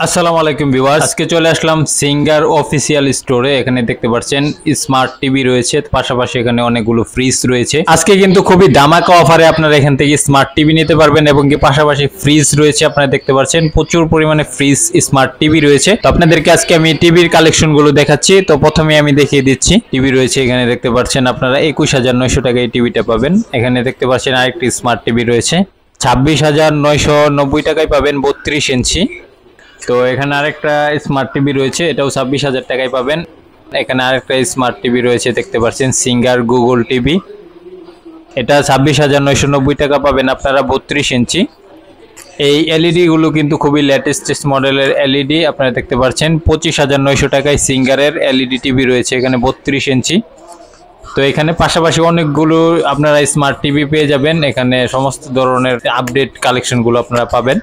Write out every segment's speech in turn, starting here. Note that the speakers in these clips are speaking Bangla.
আসসালামু আলাইকুম ভিউয়ার্স, আজকে চলে আসলাম সিঙ্গার অফিসিয়াল স্টোরে। এখানে দেখতে পাচ্ছেন স্মার্ট টিভি রয়েছে, পাশাপাশি এখানে অনেকগুলো ফ্রিজ রয়েছে। আজকে কিন্তু খুবই ধামাকা অফারে আপনারা এখান থেকে স্মার্ট টিভি নিতে পারবেন এবং কি পাশাপাশি ফ্রিজ রয়েছে। আপনারা দেখতে পাচ্ছেন প্রচুর পরিমাণে ফ্রিজ, স্মার্ট টিভি রয়েছে। তো আপনাদেরকে আজকে আমি টিভির কালেকশন গুলো দেখাচ্ছি। তো প্রথমে আমি দেখিয়ে দিচ্ছি, টিভি রয়েছে এখানে দেখতে পাচ্ছেন আপনারা 21,900 টাকায় এই টিভিটা পাবেন। এখানে দেখতে পাচ্ছেন আরেকটি স্মার্ট টিভি রয়েছে, 26,990 টাকায় পাবেন 32 ইঞ্চি। তো এখানে আরেকটা স্মার্ট টিভি রয়েছে, এটাও 26,000 টাকায় পাবেন। এখানে আরেকটা স্মার্ট টিভি রয়েছে, দেখতে পাচ্ছেন সিঙ্গার গুগল টিভি, এটা 26,990 টাকা পাবেন আপনারা 32 ইঞ্চি। এই এলইডি গুলো কিন্তু খুবই লেটেস্ট মডেলের এলইডি। আপনারা দেখতে পাচ্ছেন 25,900 টাকায় সিঙ্গারের এলইডি টিভি রয়েছে এখানে 32 ইঞ্চি। তো এখানে পাশাপাশি অনেকগুলো আপনারা স্মার্ট টিভি পেয়ে যাবেন। এখানে সমস্ত ধরনের আপডেট কালেকশনগুলো আপনারা পাবেন।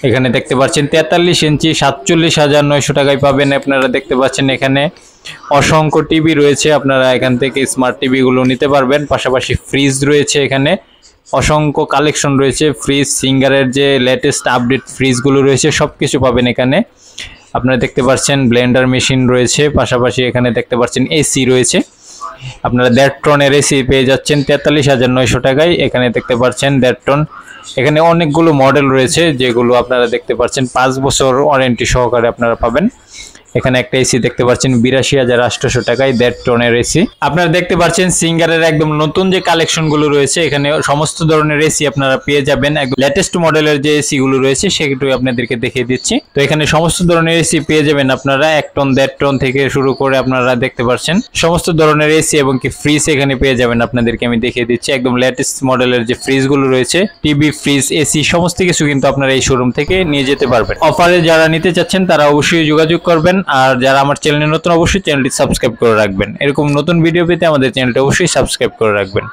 এখানে দেখতে পাচ্ছেন 43 ইঞ্চি 47,900 টাকায় পাবেন। আপনারা দেখতে পাচ্ছেন এখানে অসংখ্য টিভি রয়েছে, আপনারা এখান থেকে স্মার্ট টিভিগুলো নিতে পারবেন। পাশাপাশি ফ্রিজ রয়েছে, এখানে অসংখ্য কালেকশন রয়েছে ফ্রিজ, সিঙ্গারের যে লেটেস্ট আপডেট ফ্রিজগুলো রয়েছে সব কিছু পাবেন এখানে। আপনারা দেখতে পাচ্ছেন ব্লেন্ডার মেশিন রয়েছে, পাশাপাশি এখানে দেখতে পাচ্ছেন এসি রয়েছে। আপনারা 1.5 টনের এসি পেয়ে যাচ্ছেন 43,900 টাকায়। এখানে দেখতে পাচ্ছেন 1.5 টন। এখানে অনেকগুলো মডেল রয়েছে যেগুলো আপনারা দেখতে পাচ্ছেন 5 বছর ওয়ারেন্টি সহকারে আপনারা পাবেন। এখানে একটা এসি দেখতে পাচ্ছেন 82,800 টাকায় 1.5 টনের এসি। আপনারা দেখতে পাচ্ছেন সিঙ্গারের একদম নতুন যে কালেকশন গুলো রয়েছে, এখানে সমস্ত ধরনের এসি আপনারা পেয়ে যাবেন। একদম লেটেস্ট মডেলের যে এসি গুলো রয়েছে সেগুলো আপনাদেরকে দেখিয়ে দিচ্ছি। তো এখানে সমস্ত ধরনের এসি পেয়ে যাবেন আপনারা 1 টন 1.5 টন থেকে শুরু করে আপনারা দেখতে পাচ্ছেন সমস্ত ধরনের এসি এবং কি ফ্রিজ এখানে পেয়ে যাবেন। আপনাদেরকে আমি দেখিয়ে দিচ্ছি একদম লেটেস্ট মডেলের যে ফ্রিজ গুলো রয়েছে, টিভি, ফ্রিজ, এসি সমস্ত কিছু কিন্তু আপনারা এই শোরুম থেকে নিয়ে যেতে পারবেন। অফারে যারা নিতে চাচ্ছেন তারা অবশ্যই যোগাযোগ করবেন, আর যারা আমার চ্যানেলে নতুন অবশ্যই চ্যানেলটি সাবস্ক্রাইব করে রাখবেন। এরকম নতুন ভিডিও পেতে আমাদের চ্যানেলটি অবশ্যই সাবস্ক্রাইব করে রাখবেন।